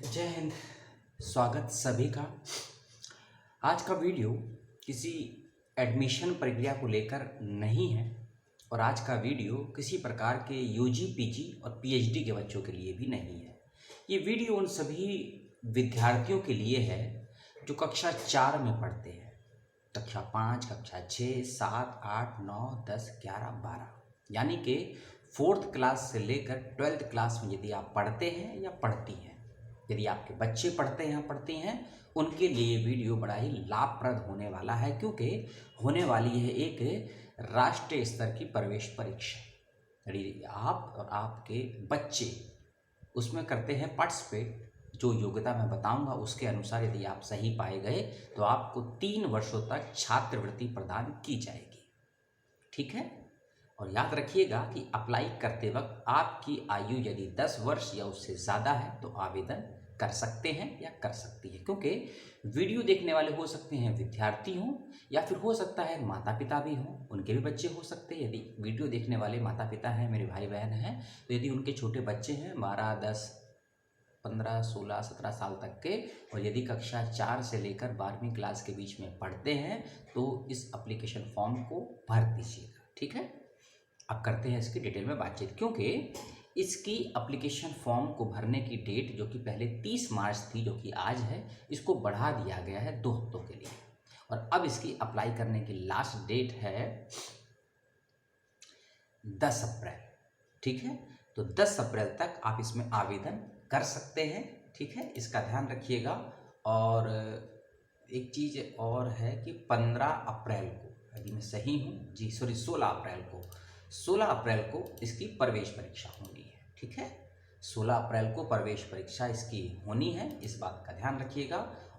जय हिंद। स्वागत सभी का। आज का वीडियो किसी एडमिशन प्रक्रिया को लेकर नहीं है और आज का वीडियो किसी प्रकार के यूजी, पीजी और पीएचडी के बच्चों के लिए भी नहीं है। ये वीडियो उन सभी विद्यार्थियों के लिए है जो कक्षा 4 में पढ़ते हैं। कक्षा 5, कक्षा 6, 7, 8, 9, 10, 11, 12 यानी कि 4th क्लास से लेकर 12th क्लास में यदि आप पढ़ते हैं या पढ़ती हैं, यदि आपके बच्चे पढ़ते हैं पढ़ती हैं, उनके लिए ये वीडियो बड़ा ही लाभप्रद होने वाला है, क्योंकि होने वाली है एक राष्ट्रीय स्तर की प्रवेश परीक्षा। यदि आप और आपके बच्चे उसमें करते हैं पार्टिसिपेट, जो योग्यता मैं बताऊंगा उसके अनुसार यदि आप सही पाए गए तो आपको 3 वर्षों तक छात्रवृत्ति प्रदान की जाएगी। ठीक है। और याद रखिएगा कि अप्लाई करते वक्त आपकी आयु यदि 10 वर्ष या उससे ज़्यादा है तो आवेदन कर सकते हैं या कर सकती है, क्योंकि वीडियो देखने वाले हो सकते हैं विद्यार्थी हों या फिर हो सकता है माता पिता भी हों, उनके भी बच्चे हो सकते हैं। यदि वीडियो देखने वाले माता पिता हैं, मेरे भाई बहन हैं, तो यदि उनके छोटे बच्चे हैं 12, 10, 15, 16, 17 साल तक के, और यदि कक्षा 4 से लेकर 12वीं क्लास के बीच में पढ़ते हैं तो इस एप्लीकेशन फॉर्म को भर दीजिएगा। ठीक है। अब करते हैं इसकी डिटेल में बातचीत, क्योंकि इसकी एप्लीकेशन फॉर्म को भरने की डेट जो कि पहले 30 मार्च थी, जो कि आज है, इसको बढ़ा दिया गया है 2 हफ्तों के लिए। और अब इसकी अप्लाई करने की लास्ट डेट है 10 अप्रैल। ठीक है। तो 10 अप्रैल तक आप इसमें आवेदन कर सकते हैं। ठीक है, इसका ध्यान रखिएगा। और एक चीज़ और है कि 15 अप्रैल को, यदि मैं सही हूँ जी, सॉरी 16 अप्रैल को इसकी प्रवेश परीक्षा होनी है। ठीक है, 16 अप्रैल को प्रवेश परीक्षा इसकी होनी है, इस बात का ध्यान रखिएगा।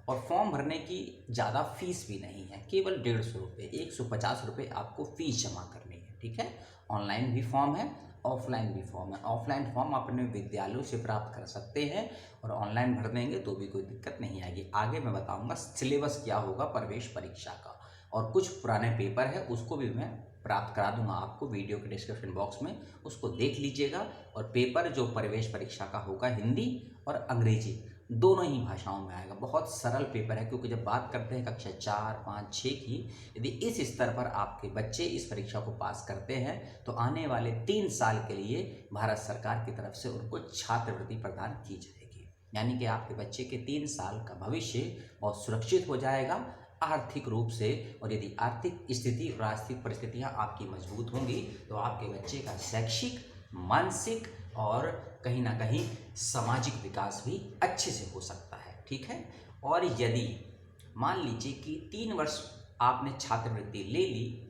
और फॉर्म भरने की ज़्यादा फीस भी नहीं है, केवल 150 रुपये, 150 रुपये आपको फीस जमा करनी है। ठीक है। ऑनलाइन भी फॉर्म है, ऑफलाइन भी फॉर्म है। ऑफलाइन फॉर्म अपने विद्यालयों से प्राप्त कर सकते हैं और ऑनलाइन भर देंगे तो भी कोई दिक्कत नहीं आएगी। आगे मैं बताऊंगा सिलेबस क्या होगा प्रवेश परीक्षा का, और कुछ पुराने पेपर है उसको भी मैं प्राप्त करा दूंगा आपको वीडियो के डिस्क्रिप्शन बॉक्स में, उसको देख लीजिएगा। और पेपर जो प्रवेश परीक्षा का होगा हिंदी और अंग्रेजी दोनों ही भाषाओं में आएगा। बहुत सरल पेपर है, क्योंकि जब बात करते हैं कक्षा 4, 5, 6 की, यदि इस स्तर पर आपके बच्चे इस परीक्षा को पास करते हैं तो आने वाले 3 साल के लिए भारत सरकार की तरफ से उनको छात्रवृत्ति प्रदान की जाएगी। यानी कि आपके बच्चे के 3 साल का भविष्य बहुत सुरक्षित हो जाएगा आर्थिक रूप से। और यदि आर्थिक स्थिति और आर्थिक परिस्थितियां आपकी मजबूत होंगी तो आपके बच्चे का शैक्षिक, मानसिक और कहीं ना कहीं सामाजिक विकास भी अच्छे से हो सकता है। ठीक है। और यदि मान लीजिए कि 3 वर्ष आपने छात्रवृत्ति ले ली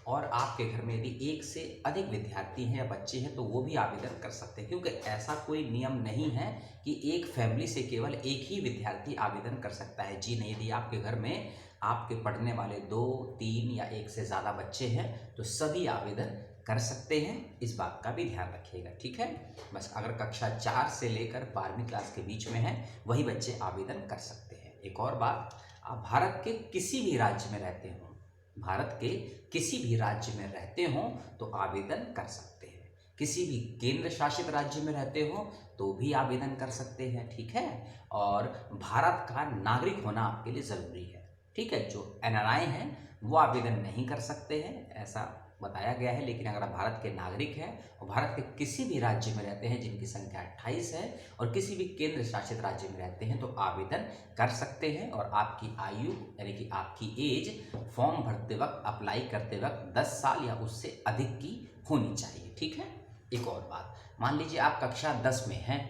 और आपके घर में यदि 1 से अधिक विद्यार्थी हैं या बच्चे हैं तो वो भी आवेदन कर सकते हैं, क्योंकि ऐसा कोई नियम नहीं है कि एक फैमिली से केवल एक ही विद्यार्थी आवेदन कर सकता है। जी नहीं, यदि आपके घर में आपके पढ़ने वाले 2, 3 या 1 से ज़्यादा बच्चे हैं तो सभी आवेदन कर सकते हैं, इस बात का भी ध्यान रखिएगा। ठीक है। बस अगर कक्षा 4 से लेकर 12वीं क्लास के बीच में है वही बच्चे आवेदन कर सकते हैं। एक और बात, आप भारत के किसी भी राज्य में रहते हों, भारत के किसी भी राज्य में रहते हों तो आवेदन कर सकते हैं। किसी भी केंद्र शासित राज्य में रहते हो तो भी आवेदन कर सकते हैं। ठीक है। और भारत का नागरिक होना आपके लिए ज़रूरी है। ठीक है। जो एनआरआई हैं वो आवेदन नहीं कर सकते हैं, ऐसा बताया गया है। लेकिन अगर आप भारत के नागरिक हैं और भारत के किसी भी राज्य में रहते हैं जिनकी संख्या 28 है और किसी भी केंद्र शासित राज्य में रहते हैं तो आवेदन कर सकते हैं। और आपकी आयु यानी कि आपकी एज फॉर्म भरते वक्त, अप्लाई करते वक्त 10 साल या उससे अधिक की होनी चाहिए। ठीक है। एक और बात, मान लीजिए आप कक्षा 10 में हैं,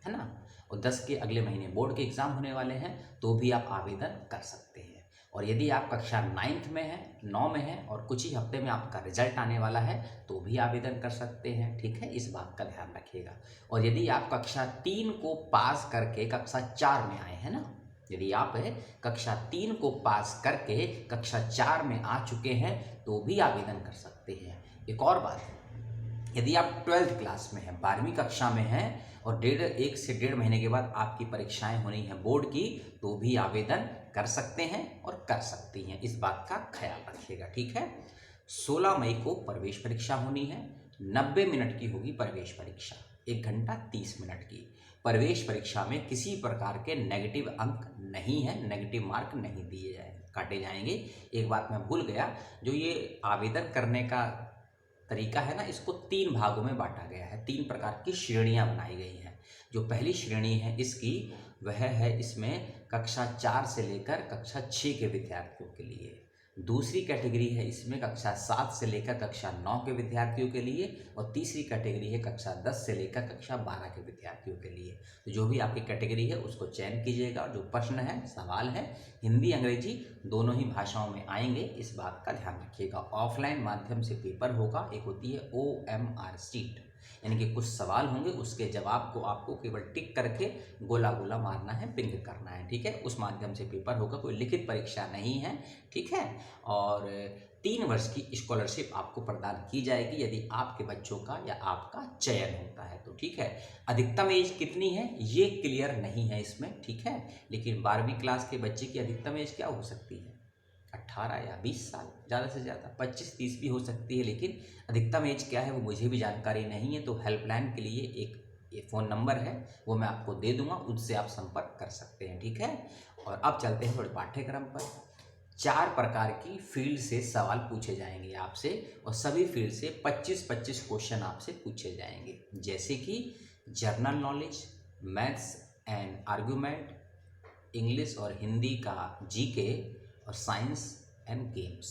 है ना, और 10 के अगले महीने बोर्ड के एग्ज़ाम होने वाले हैं तो भी आप आवेदन कर सकते हैं। और यदि आप कक्षा 9th में हैं, 9 में हैं और कुछ ही हफ्ते में आपका रिजल्ट आने वाला है तो भी आवेदन कर सकते हैं। ठीक है, इस बात का ध्यान रखिएगा। और यदि आप कक्षा 3 को पास करके कक्षा 4 में आए हैं ना, यदि आप कक्षा 3 को पास करके कक्षा 4 में आ चुके हैं तो भी आवेदन कर सकते हैं। एक और बात, यदि आप 12th क्लास में हैं, 12वीं कक्षा में हैं और 1 से 1.5 महीने के बाद आपकी परीक्षाएं होनी हैं बोर्ड की, तो भी आवेदन कर सकते हैं और कर सकती हैं, इस बात का ख्याल रखिएगा। ठीक है। 16 मई को प्रवेश परीक्षा होनी है, 90 मिनट की होगी प्रवेश परीक्षा, 1 घंटा 30 मिनट की। प्रवेश परीक्षा में किसी प्रकार के नेगेटिव अंक नहीं है, नेगेटिव मार्क नहीं दिए काटे जाएंगे। एक बात मैं भूल गया, जो ये आवेदन करने का तरीका है ना, इसको 3 भागों में बांटा गया है, 3 प्रकार की श्रेणियां बनाई गई हैं। जो पहली श्रेणी है इसकी, वह है इसमें कक्षा 4 से लेकर कक्षा 6 के विद्यार्थियों के लिए। दूसरी कैटेगरी है इसमें कक्षा 7 से लेकर कक्षा 9 के विद्यार्थियों के लिए, और तीसरी कैटेगरी है कक्षा 10 से लेकर कक्षा 12 के विद्यार्थियों के लिए। तो जो भी आपकी कैटेगरी है उसको चयन कीजिएगा, और जो प्रश्न है, सवाल है, हिंदी अंग्रेजी दोनों ही भाषाओं में आएंगे, इस बात का ध्यान रखिएगा। ऑफलाइन माध्यम से पेपर होगा, एक होती है OMR शीट, यानी कि कुछ सवाल होंगे, उसके जवाब को आपको केवल टिक करके गोला गोला मारना है, पिंग करना है, ठीक है। उस माध्यम से पेपर होगा, कोई लिखित परीक्षा नहीं है, ठीक है। और 3 वर्ष की स्कॉलरशिप आपको प्रदान की जाएगी यदि आपके बच्चों का या आपका चयन होता है तो, ठीक है। अधिकतम एज कितनी है ये क्लियर नहीं है इसमें, ठीक है, लेकिन 12वीं क्लास के बच्चे की अधिकतम एज क्या हो सकती है? 18 या 20 साल, ज़्यादा से ज़्यादा 25-30 भी हो सकती है, लेकिन अधिकतम एज क्या है वो मुझे भी जानकारी नहीं है। तो हेल्पलाइन के लिए एक ये फ़ोन नंबर है, वो मैं आपको दे दूंगा, उससे आप संपर्क कर सकते हैं, ठीक है। और अब चलते हैं थोड़े पाठ्यक्रम पर। 4 प्रकार की फील्ड से सवाल पूछे जाएंगे आपसे, और सभी फील्ड से 25-25 क्वेश्चन आपसे पूछे जाएंगे, जैसे कि general knowledge, maths and argument, English और हिंदी का जीके, और साइंस एंड गेम्स,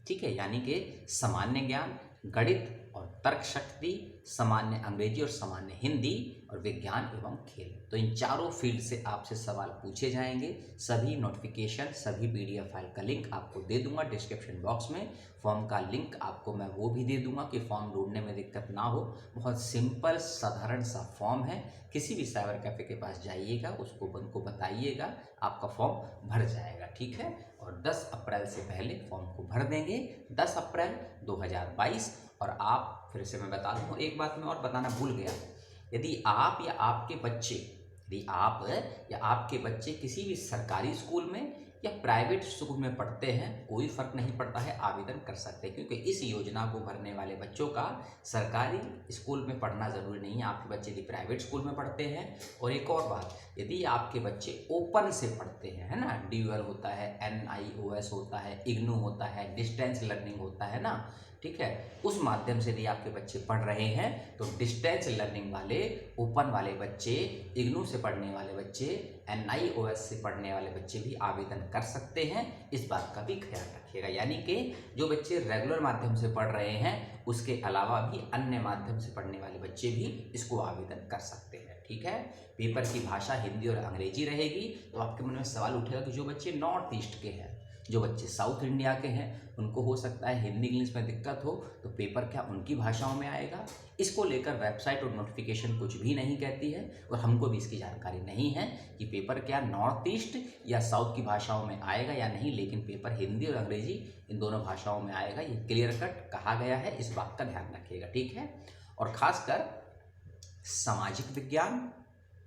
ठीक है, यानी कि सामान्य ज्ञान, गणित और तर्क शक्ति, सामान्य अंग्रेजी और सामान्य हिंदी, और विज्ञान एवं खेल। तो इन चारों फील्ड से आपसे सवाल पूछे जाएंगे। सभी नोटिफिकेशन, सभी PDF फाइल का लिंक आपको दे दूंगा डिस्क्रिप्शन बॉक्स में। फॉर्म का लिंक आपको मैं वो भी दे दूंगा कि फॉर्म ढूंढने में दिक्कत ना हो। बहुत सिंपल साधारण सा फॉर्म है, किसी भी साइबर कैफे के पास जाइएगा, उसको उनको बताइएगा, आपका फॉर्म भर जाएगा, ठीक है। और 10 अप्रैल से पहले फॉर्म को भर देंगे, 10 अप्रैल 2022। और आप, फिर से मैं बता दूँ, एक बात मैं और बताना भूल गया, यदि आप या आपके बच्चे किसी भी सरकारी स्कूल में या प्राइवेट स्कूल में पढ़ते हैं, कोई फ़र्क नहीं पड़ता है, आवेदन कर सकते हैं, क्योंकि इस योजना को भरने वाले बच्चों का सरकारी स्कूल में पढ़ना ज़रूरी नहीं है। आपके बच्चे यदि प्राइवेट स्कूल में पढ़ते हैं, और एक और बात, यदि आपके बच्चे ओपन से पढ़ते हैं, है ना, ड्यूअल होता है, NIOS होता है, IGNOU होता है, डिस्टेंस लर्निंग होता है ना, ठीक है, उस माध्यम से यदि आपके बच्चे पढ़ रहे हैं, तो डिस्टेंस लर्निंग वाले, ओपन वाले बच्चे, IGNOU से पढ़ने वाले बच्चे, NIOS से पढ़ने वाले बच्चे भी आवेदन कर सकते हैं, इस बात का भी ख्याल रखिएगा। यानी कि जो बच्चे रेगुलर माध्यम से पढ़ रहे हैं, उसके अलावा भी अन्य माध्यम से पढ़ने वाले बच्चे भी इसको आवेदन कर सकते हैं, ठीक है। पेपर की भाषा हिंदी और अंग्रेजी रहेगी। तो आपके मन में सवाल उठेगा कि जो बच्चे नॉर्थ ईस्ट के हैं, जो बच्चे साउथ इंडिया के हैं, उनको हो सकता है हिंदी इंग्लिश में दिक्कत हो, तो पेपर क्या उनकी भाषाओं में आएगा? इसको लेकर वेबसाइट और नोटिफिकेशन कुछ भी नहीं कहती है, और हमको भी इसकी जानकारी नहीं है कि पेपर क्या नॉर्थ ईस्ट या साउथ की भाषाओं में आएगा या नहीं, लेकिन पेपर हिंदी और अंग्रेजी इन दोनों भाषाओं में आएगा, ये क्लियर कट कहा गया है, इस बात का ध्यान रखिएगा, ठीक है। और ख़ासकर सामाजिक विज्ञान,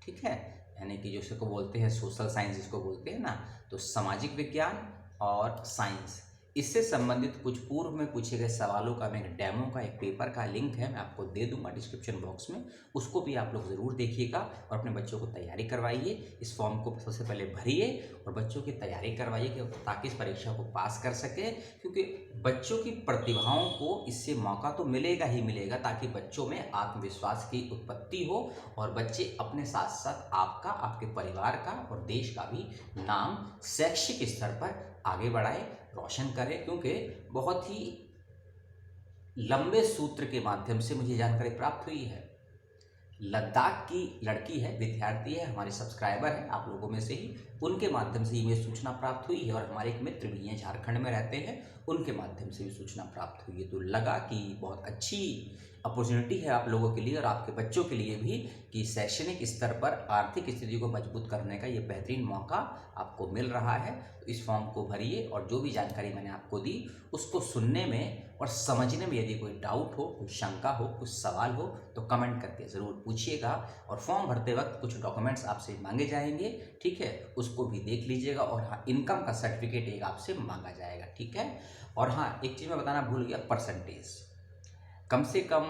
ठीक है, यानी कि जिसको बोलते हैं सोशल साइंस, जिसको बोलते हैं ना, तो सामाजिक विज्ञान और साइंस, इससे संबंधित कुछ पूर्व में पूछे गए सवालों का मैं डेमो का एक पेपर का लिंक है, मैं आपको दे दूंगा डिस्क्रिप्शन बॉक्स में, उसको भी आप लोग ज़रूर देखिएगा और अपने बच्चों को तैयारी करवाइए। इस फॉर्म को सबसे पहले भरिए और बच्चों की तैयारी करवाइए ताकि इस परीक्षा को पास कर सके, क्योंकि बच्चों की प्रतिभाओं को इससे मौका तो मिलेगा ही मिलेगा, ताकि बच्चों में आत्मविश्वास की उत्पत्ति हो और बच्चे अपने साथ साथ आपका, आपके परिवार का और देश का भी नाम शैक्षिक स्तर पर आगे बढ़ाए, रोशन करें। क्योंकि बहुत ही लंबे सूत्र के माध्यम से मुझे जानकारी प्राप्त हुई है, लद्दाख की लड़की है, विद्यार्थी है, हमारे सब्सक्राइबर है आप लोगों में से ही, उनके माध्यम से ये सूचना प्राप्त हुई है, और हमारे एक मित्र भी हैं झारखंड में रहते हैं, उनके माध्यम से भी सूचना प्राप्त हुई है। तो लगा कि बहुत अच्छी अपॉर्चुनिटी है आप लोगों के लिए और आपके बच्चों के लिए भी, कि शैक्षणिक स्तर पर आर्थिक स्थिति को मजबूत करने का ये बेहतरीन मौका आपको मिल रहा है। तो इस फॉर्म को भरिए, और जो भी जानकारी मैंने आपको दी उसको सुनने में और समझने में यदि कोई डाउट हो, कोई शंका हो, कुछ सवाल हो, तो कमेंट करके ज़रूर पूछिएगा। और फॉर्म भरते वक्त कुछ डॉक्यूमेंट्स आपसे मांगे जाएंगे, ठीक है, उसको भी देख लीजिएगा। और हाँ, इनकम का सर्टिफिकेट एक आपसे मांगा जाएगा, ठीक है। और हाँ, एक चीज़ मैं बताना भूल गया, परसेंटेज कम से कम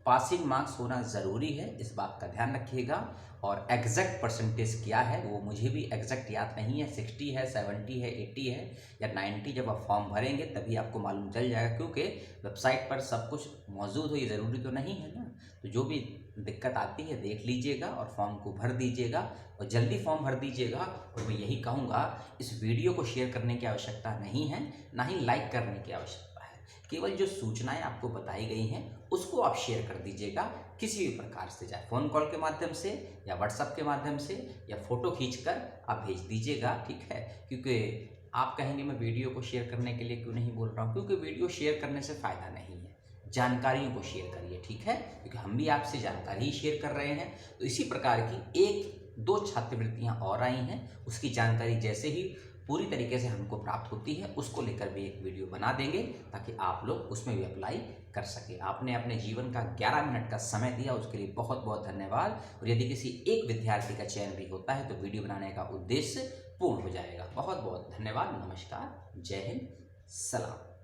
पासिंग मार्क्स होना ज़रूरी है, इस बात का ध्यान रखिएगा। और एग्जैक्ट परसेंटेज क्या है वो मुझे भी एग्जैक्ट याद नहीं है, 60 है, 70 है, 80 है या 90। जब आप फॉर्म भरेंगे तभी आपको मालूम चल जाएगा, क्योंकि वेबसाइट पर सब कुछ मौजूद हो ये ज़रूरी तो नहीं है ना। तो जो भी दिक्कत आती है देख लीजिएगा और फॉर्म को भर दीजिएगा, और जल्दी फॉर्म भर दीजिएगा। और मैं यही कहूँगा, इस वीडियो को शेयर करने की आवश्यकता नहीं है, ना ही लाइक करने की आवश्यकता है। केवल जो सूचनाएं आपको बताई गई हैं उसको आप शेयर कर दीजिएगा किसी भी प्रकार से, चाहे फ़ोन कॉल के माध्यम से या व्हाट्सएप के माध्यम से या फ़ोटो खींचकर आप भेज दीजिएगा, ठीक है। क्योंकि आप कहेंगे मैं वीडियो को शेयर करने के लिए क्यों नहीं बोल रहा हूँ, क्योंकि वीडियो शेयर करने से फ़ायदा नहीं है, जानकारियों को शेयर करिए, ठीक है। क्योंकि हम भी आपसे जानकारी ही शेयर कर रहे हैं। तो इसी प्रकार की 1-2 छात्रवृत्तियाँ और आई हैं, उसकी जानकारी जैसे ही पूरी तरीके से हमको प्राप्त होती है उसको लेकर भी एक वीडियो बना देंगे, ताकि आप लोग उसमें भी अप्लाई कर सकें। आपने अपने जीवन का 11 मिनट का समय दिया, उसके लिए बहुत बहुत धन्यवाद। और यदि किसी एक विद्यार्थी का चयन भी होता है तो वीडियो बनाने का उद्देश्य पूर्ण हो जाएगा। बहुत बहुत धन्यवाद। नमस्कार, जय हिंद, सलाम।